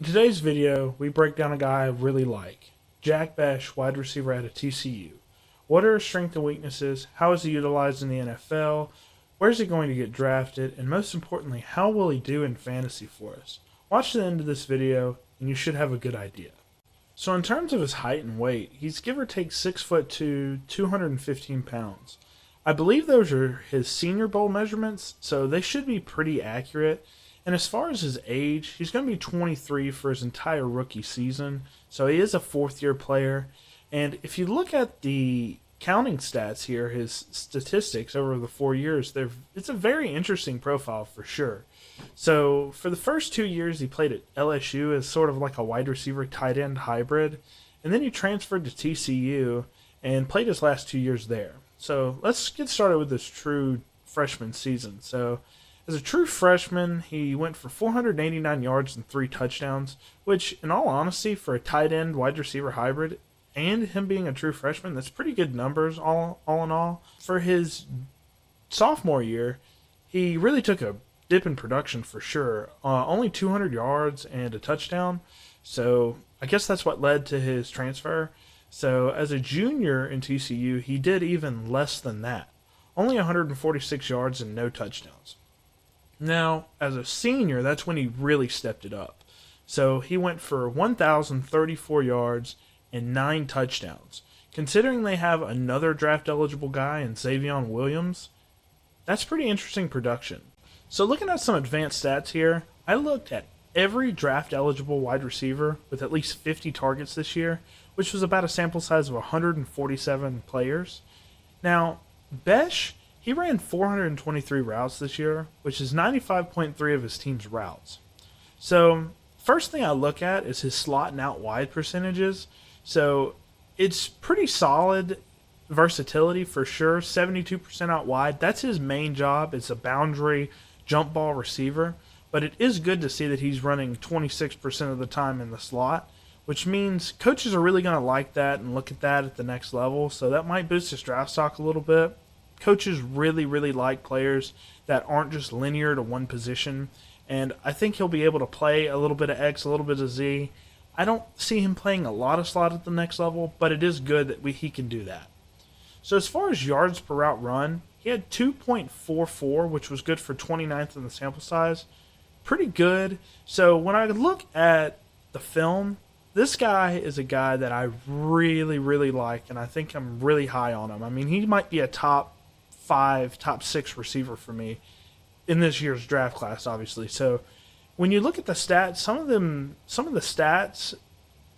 In today's video, we break down a guy I really like, Bech, wide receiver out of TCU. What are his strengths and weaknesses? How is he utilized in the NFL? Where is he going to get drafted? And most importantly, how will he do in fantasy for us? Watch the end of this video, and you should have a good idea. So in terms of his height and weight, he's give or take 6'2", 215 pounds. I believe those are his Senior Bowl measurements, so they should be pretty accurate. And as far as his age, he's going to be 23 for his entire rookie season, so he is a fourth-year player. And if you look at the counting stats here, his statistics over the 4 years, it's a very interesting profile for sure. So for the first 2 years, he played at LSU as sort of like a wide receiver tight end hybrid, and then he transferred to TCU and played his last 2 years there. So let's get started with this true freshman season. So as a true freshman, he went for 489 yards and 3 touchdowns, which, in all honesty, for a tight end wide receiver hybrid and him being a true freshman, that's pretty good numbers all in all. For his sophomore year, he really took a dip in production for sure. Only 200 yards and a touchdown, so I guess that's what led to his transfer. So as a junior in TCU, he did even less than that. Only 146 yards and no touchdowns. Now, as a senior, that's when he really stepped it up. So he went for 1,034 yards and 9 touchdowns. Considering they have another draft-eligible guy in Xavion Williams, that's pretty interesting production. So looking at some advanced stats here, I looked at every draft-eligible wide receiver with at least 50 targets this year, which was about a sample size of 147 players. Now, Bech, he ran 423 routes this year, which is 95.3 of his team's routes. So first thing I look at is his slot and out wide percentages. So it's pretty solid versatility for sure. 72% out wide. That's his main job. It's a boundary jump ball receiver. But it is good to see that he's running 26% of the time in the slot, which means coaches are really going to like that and look at that at the next level. So that might boost his draft stock a little bit. Coaches really like players that aren't just linear to one position, and I think he'll be able to play a little bit of X, a little bit of Z. I don't see him playing a lot of slot at the next level, but it is good that he can do that. So as far as yards per route run, he had 2.44, which was good for 29th in the sample size. Pretty good. So when I look at the film, this guy is a guy that I really like, and I think I'm really high on him. I mean, he might be a top 5, top 6 receiver for me in this year's draft class, obviously. So when you look at the stats, some of the stats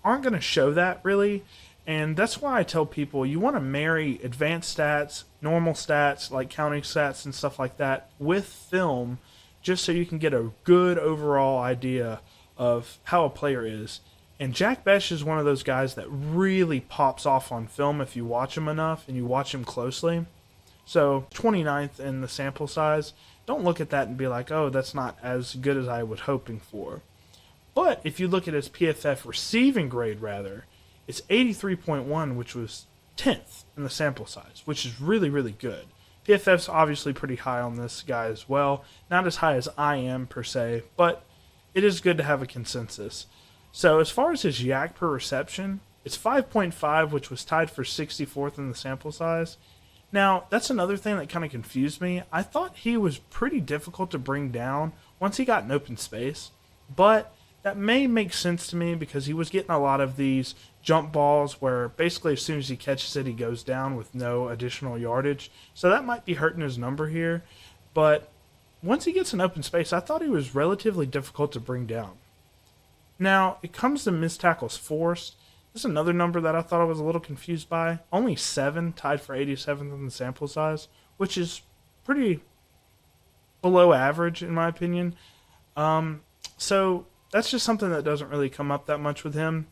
aren't going to show that really, and that's why I tell people you want to marry advanced stats, normal stats like counting stats and stuff like that with film, just so you can get a good overall idea of how a player is. And Bech is one of those guys that really pops off on film if you watch him enough and you watch him closely. So 29th in the sample size, don't look at that and be like, oh, that's not as good as I was hoping for. But if you look at his PFF receiving grade, rather, it's 83.1, which was 10th in the sample size, which is really good. PFF's obviously pretty high on this guy as well. Not as high as I am, per se, but it is good to have a consensus. So as far as his yak per reception, it's 5.5, which was tied for 64th in the sample size. Now, that's another thing that kind of confused me. I thought he was pretty difficult to bring down once he got in open space, but that may make sense to me because he was getting a lot of these jump balls where basically as soon as he catches it, he goes down with no additional yardage. So that might be hurting his number here, but once he gets in open space, I thought he was relatively difficult to bring down. Now, it comes to missed tackles forced. This is another number that I thought I was a little confused by. Only 7, tied for 87th in the sample size, which is pretty below average in my opinion. So that's just something that doesn't really come up that much with him.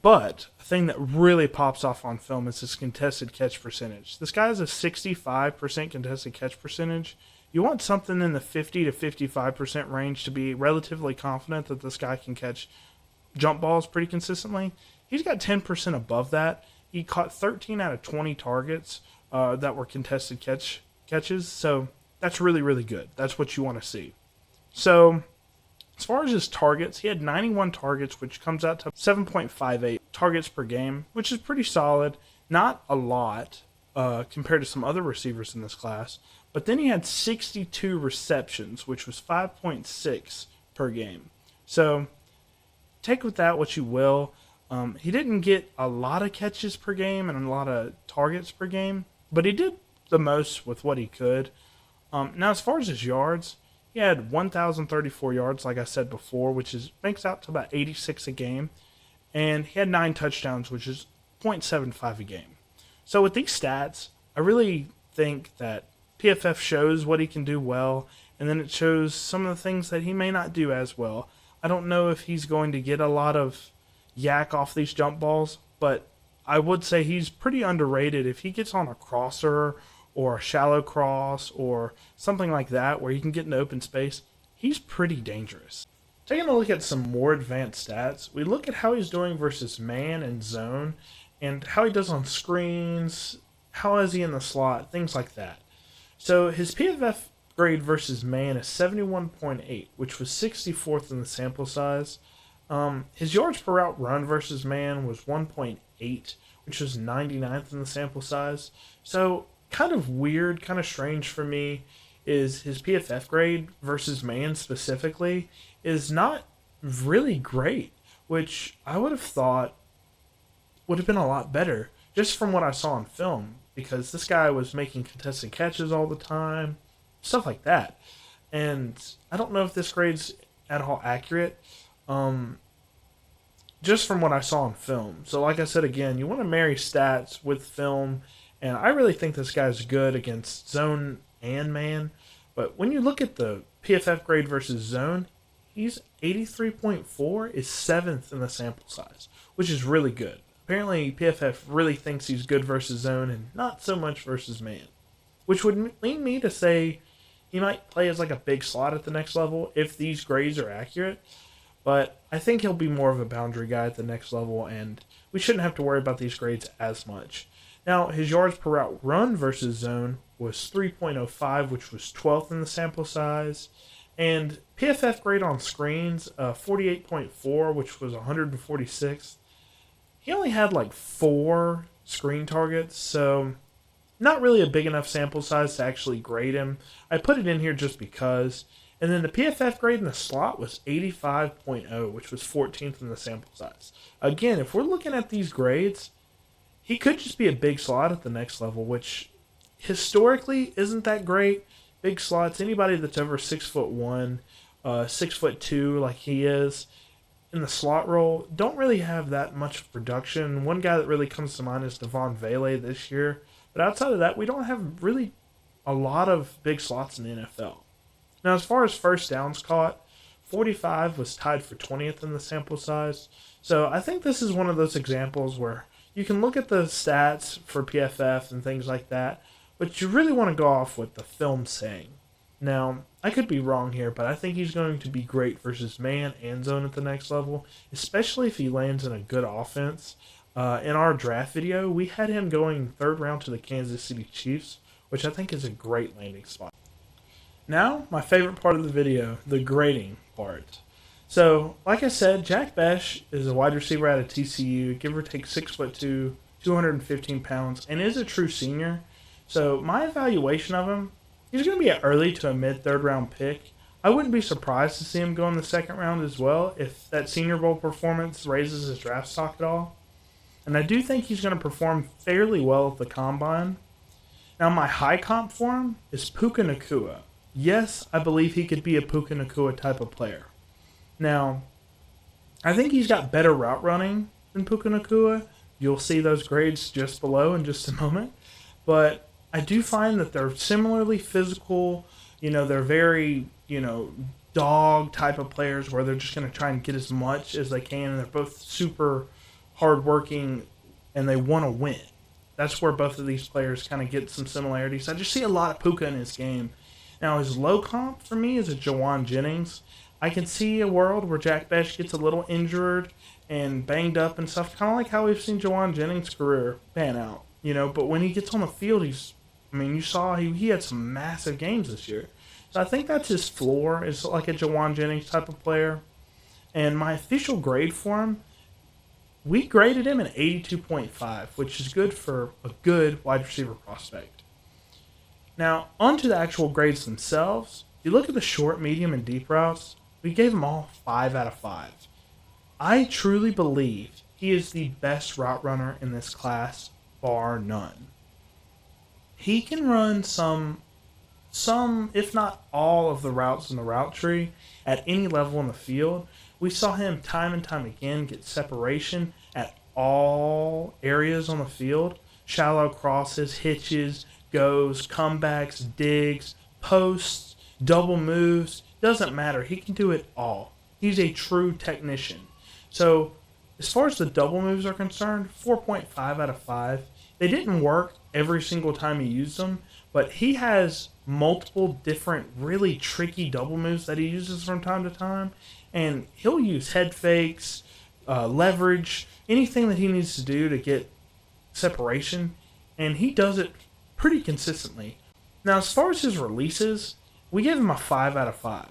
But a thing that really pops off on film is his contested catch percentage. This guy has a 65% contested catch percentage. You want something in the 50 to 55% range to be relatively confident that this guy can catch jump balls pretty consistently. He's got 10% above that. He caught 13 out of 20 targets that were contested catches. So that's really good. That's what you want to see. So As far as his targets, he had 91 targets, which comes out to 7.58 targets per game, which is pretty solid. Not a lot compared to some other receivers in this class. But then he had 62 receptions, which was 5.6 per game. So take with that what you will. He didn't get a lot of catches per game and a lot of targets per game, but he did the most with what he could. Now, as far as his yards, he had 1,034 yards, like I said before, which makes out to about 86 a game. And he had 9 touchdowns, which is 0.75 a game. So with these stats, I really think that PFF shows what he can do well, and then it shows some of the things that he may not do as well. I don't know if he's going to get a lot of yak off these jump balls, but I would say he's pretty underrated. If he gets on a crosser or a shallow cross or something like that where he can get into open space, he's pretty dangerous. Taking a look at some more advanced stats, we look at how he's doing versus man and zone and how he does on screens, how is he in the slot, things like that. So his PFF grade versus man is 71.8, which was 64th in the sample size. His yards per route run versus man was 1.8, which was 99th in the sample size. So kind of weird, kind of strange for me is his PFF grade versus man specifically is not really great, which I would have thought would have been a lot better just from what I saw on film, because this guy was making contested catches all the time, stuff like that. And I don't know if this grade's at all accurate, just from what I saw on film. So like I said again, you want to marry stats with film, and I really think this guy's good against zone and man. But when you look at the PFF grade versus zone, he's 83.4, is 7th in the sample size, which is really good. Apparently, PFF really thinks he's good versus zone and not so much versus man, which would lead me to say he might play as like a big slot at the next level if these grades are accurate. But I think he'll be more of a boundary guy at the next level, and we shouldn't have to worry about these grades as much. Now, his yards per route run versus zone was 3.05, which was 12th in the sample size. And PFF grade on screens, 48.4, which was 146th. He only had like 4 screen targets, so not really a big enough sample size to actually grade him. I put it in here just because. And then the PFF grade in the slot was 85.0, which was 14th in the sample size. Again, if we're looking at these grades, he could just be a big slot at the next level, which historically isn't that great. Big slots, anybody that's over 6'1", 6'2", like he is, in the slot role, don't really have that much production. One guy that really comes to mind is Devon Vele this year. But outside of that, we don't have really a lot of big slots in the NFL. Now, as far as first downs caught, 45 was tied for 20th in the sample size. So I think this is one of those examples where you can look at the stats for PFF and things like that, but you really want to go off what the film's saying. Now, I could be wrong here, but I think he's going to be great versus man and zone at the next level, especially if he lands in a good offense. In our draft video, we had him going 3rd round to the Kansas City Chiefs, which I think is a great landing spot. Now, my favorite part of the video, the grading part. So, like I said, Jack Bech is a wide receiver out of TCU, give or take 6'2", 215 pounds, and is a true senior. So, my evaluation of him, he's going to be an early to a mid-3rd round pick. I wouldn't be surprised to see him go in the 2nd round as well if that Senior Bowl performance raises his draft stock at all. And I do think he's going to perform fairly well at the Combine. Now, my high comp for him is Puka Nacua. Yes, I believe he could be a Puka Nacua type of player. Now, I think he's got better route running than Puka Nacua. You'll see those grades just below in just a moment. But I do find that they're similarly physical. They're very, dog type of players where they're just going to try and get as much as they can. And they're both super hardworking and they want to win. That's where both of these players kind of get some similarities. I just see a lot of Puka in his game. Now, his low comp for me is a Jawan Jennings. I can see a world where Jack Bech gets a little injured and banged up and stuff, kind of like how we've seen Jawan Jennings' career pan out. But when he gets on the field, you saw he had some massive games this year. So I think that's his floor, is like a Jawan Jennings type of player. And my official grade for him, we graded him an 82.5, which is good for a good wide receiver prospect. Now, onto the actual grades themselves. If you look at the short, medium, and deep routes, we gave them all 5 out of 5. I truly believe he is the best route runner in this class, bar none. He can run some, if not all, of the routes in the route tree at any level in the field. We saw him time and time again get separation at all areas on the field. Shallow crosses, hitches, goes, comebacks, digs, posts, double moves. Doesn't matter. He can do it all. He's a true technician. So, as far as the double moves are concerned, 4.5 out of 5. They didn't work every single time he used them, but he has multiple different really tricky double moves that he uses from time to time, and he'll use head fakes, leverage, anything that he needs to do to get separation, and he does it pretty consistently. Now, as far as his releases, we gave him a 5 out of 5.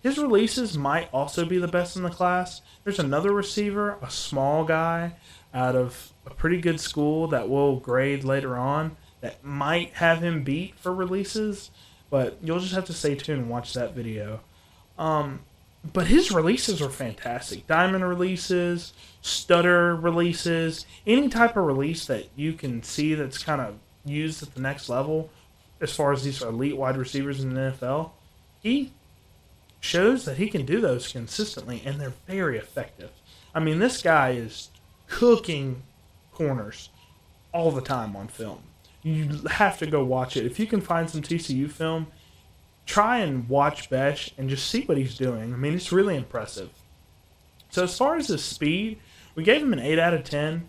His releases might also be the best in the class. There's another receiver, a small guy out of a pretty good school that we'll grade later on that might have him beat for releases, but you'll just have to stay tuned and watch that video. But his releases are fantastic. Diamond releases, stutter releases, any type of release that you can see that's kind of used at the next level as far as these elite wide receivers in the NFL, he shows that he can do those consistently, and they're very effective. I mean, this guy is cooking corners all the time on film. You have to go watch it. If you can find some TCU film, try and watch Bech and just see what he's doing. I mean, it's really impressive. So as far as his speed, we gave him an 8 out of 10.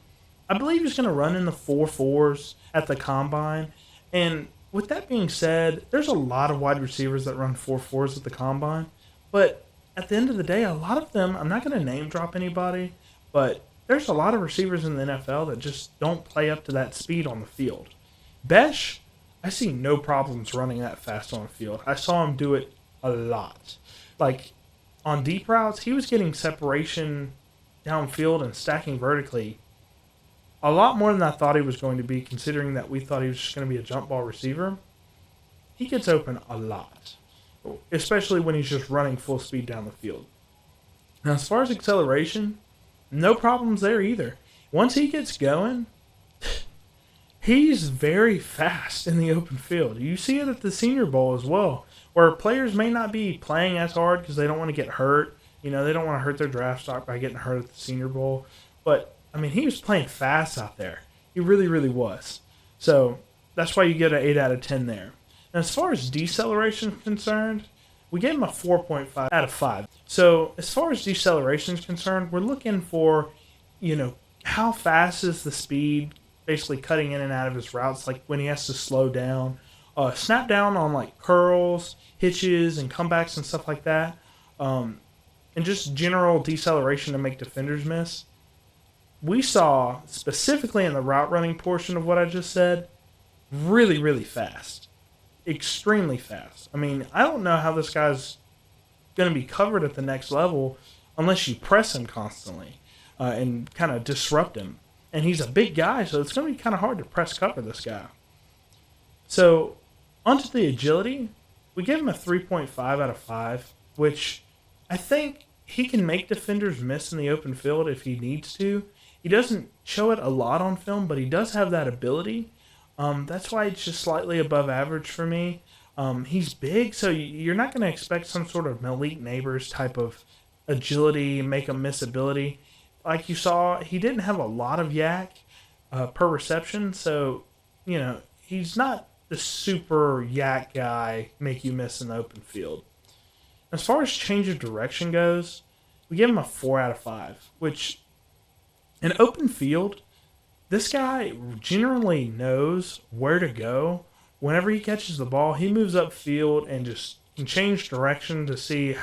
I believe he's going to run in the 4.4s at the combine. And with that being said, there's a lot of wide receivers that run 4.4s at the combine. But at the end of the day, a lot of them, I'm not going to name drop anybody, but there's a lot of receivers in the NFL that just don't play up to that speed on the field. Bech, I see no problems running that fast on the field. I saw him do it a lot. Like, on deep routes, he was getting separation downfield and stacking vertically a lot more than I thought he was going to be, considering that we thought he was just going to be a jump ball receiver. He gets open a lot, especially when he's just running full speed down the field. Now, as far as acceleration, no problems there either. Once he gets going, he's very fast in the open field. You see it at the Senior Bowl as well, where players may not be playing as hard because they don't want to get hurt. You know, they don't want to hurt their draft stock by getting hurt at the Senior Bowl. But, I mean, he was playing fast out there. He really, really was. So, that's why you get an 8 out of 10 there. And as far as deceleration is concerned, we gave him a 4.5 out of 5. So, as far as deceleration is concerned, we're looking for, how fast is the speed, basically cutting in and out of his routes, like when he has to slow down. Snap down on, like, curls, hitches, and comebacks and stuff like that. And just general deceleration to make defenders miss. We saw, specifically in the route running portion of what I just said, really, really fast. Extremely fast. I mean, I don't know how this guy's going to be covered at the next level unless you press him constantly and kind of disrupt him. And he's a big guy, so it's going to be kind of hard to press cover this guy. So, onto the agility, we gave him a 3.5 out of 5, which I think he can make defenders miss in the open field if he needs to. He doesn't show it a lot on film, but he does have that ability. That's why it's just slightly above average for me. He's big, so you're not going to expect some sort of Malik Neighbors type of agility, make him miss ability. Like you saw, he didn't have a lot of yak per reception, so, he's not the super yak guy make you miss in the open field. As far as change of direction goes, we give him a 4 out of 5, which in open field, this guy generally knows where to go. Whenever he catches the ball, he moves upfield and just can change direction to see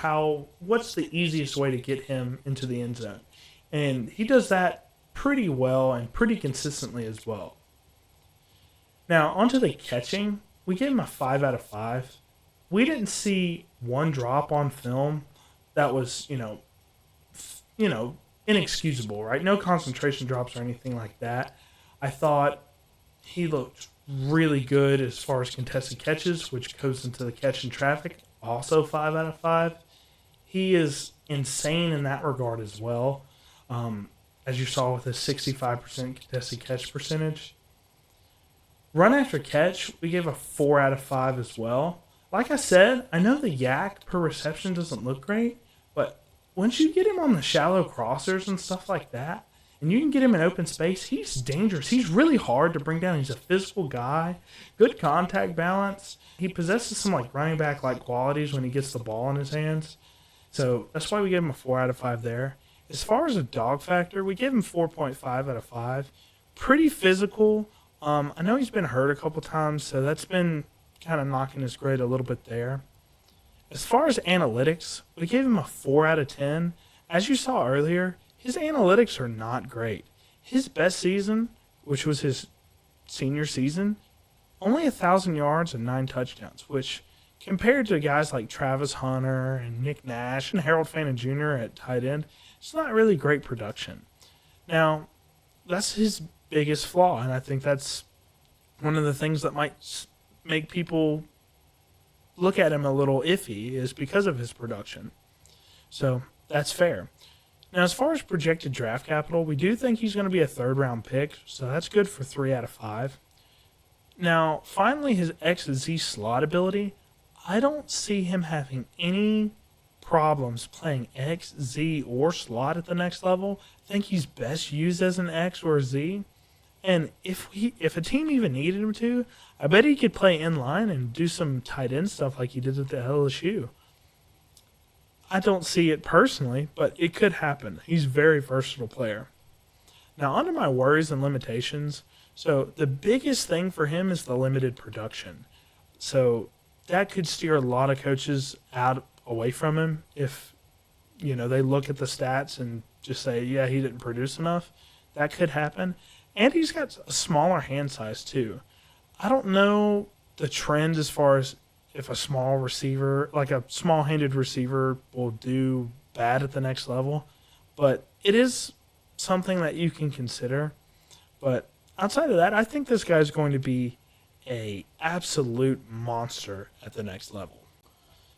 what's the easiest way to get him into the end zone. And he does that pretty well and pretty consistently as well. Now, onto the catching, we gave him a 5 out of 5. we didn't see one drop on film that was, you know, inexcusable, right? No concentration drops or anything like that. I thought he looked really good as far as contested catches, which goes into the catch and traffic. Also, 5 out of 5. He is insane in that regard as well. Um, as you saw with his 65% contested catch percentage. Run after catch, we gave a 4 out of 5 as well. Like I said, I know the yak per reception doesn't look great, but once you get him on the shallow crossers and stuff like that, and you can get him in open space, he's dangerous. He's really hard to bring down. He's a physical guy, good contact balance. He possesses some like running back like qualities when he gets the ball in his hands. So that's why we gave him a 4 out of 5 there. As far as a dog factor, we gave him 4.5 out of 5. Pretty physical. I know he's been hurt a couple times, so that's been kind of knocking his grade a little bit there. As far as analytics, we gave him a 4 out of 10. As you saw earlier, his analytics are not great. His best season, which was his senior season, only 1,000 yards and 9 touchdowns, which compared to guys like Travis Hunter and Nick Nash and Harold Fannin Jr. at tight end, it's not really great production. Now, that's his biggest flaw, and I think that's one of the things that might make people look at him a little iffy is because of his production. So that's fair. Now, as far as projected draft capital, we do think he's going to be a third-round pick, so that's good for 3 out of 5. Now, finally, his X and Z slot ability, I don't see him having any problems playing X, Z, or slot at the next level. I think he's best used as an X or a Z. And if a team even needed him to, I bet he could play in line and do some tight end stuff like he did at the LSU. I don't see it personally, but it could happen. He's a very versatile player. Now, onto my worries and limitations. So the biggest thing for him is the limited production. So that could steer a lot of coaches away from him if, they look at the stats and just say, yeah, he didn't produce enough. That could happen. And he's got a smaller hand size too. I don't know the trend as far as if a small receiver, like a small-handed receiver, will do bad at the next level. But it is something that you can consider. But outside of that, I think this guy's going to be a absolute monster at the next level.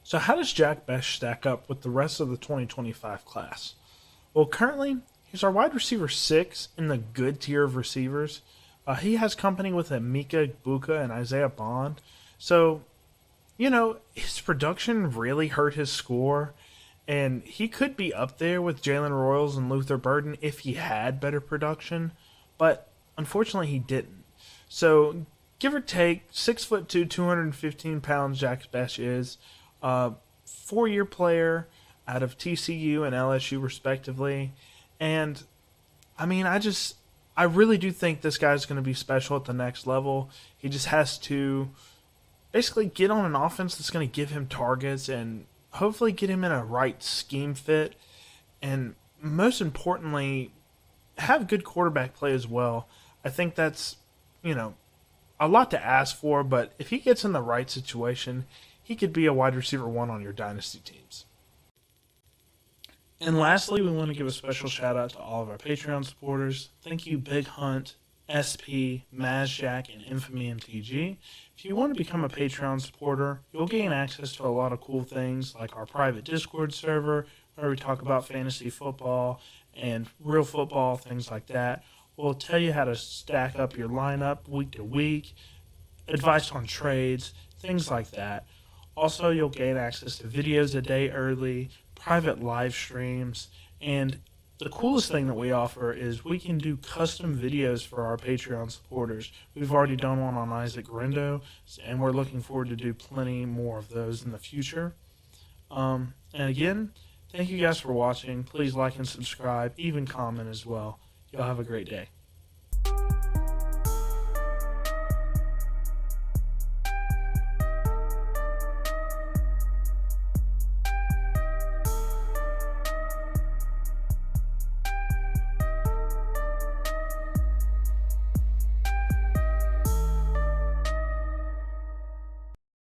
So how does Jack Bech stack up with the rest of the 2025 class? Well, currently, he's our wide receiver 6 in the good tier of receivers. He has company with Emeka Egbuka and Isaiah Bond. So, his production really hurt his score. And he could be up there with Jalen Royals and Luther Burden if he had better production. But unfortunately, he didn't. So, give or take, 6'2", 215 pounds Jack Bech is. 4-year player out of TCU and LSU respectively. And, I really do think this guy's going to be special at the next level. He just has to basically get on an offense that's going to give him targets and hopefully get him in a right scheme fit. And most importantly, have good quarterback play as well. I think that's, a lot to ask for, but if he gets in the right situation, he could be a wide receiver 1 on your dynasty teams. And lastly, we want to give a special shout out to all of our Patreon supporters. Thank you, Big Hunt, SP, Mazjack, and Infamy MTG. If you want to become a Patreon supporter, you'll gain access to a lot of cool things like our private Discord server where we talk about fantasy football and real football, things like that. We'll tell you how to stack up your lineup week to week, advice on trades, things like that. Also, you'll gain access to videos a day early, private live streams, and the coolest thing that we offer is we can do custom videos for our Patreon supporters. We've already done one on Isaac Rindo, and we're looking forward to do plenty more of those in the future. And again, thank you guys for watching. Please like and subscribe, even comment as well. Y'all have a great day.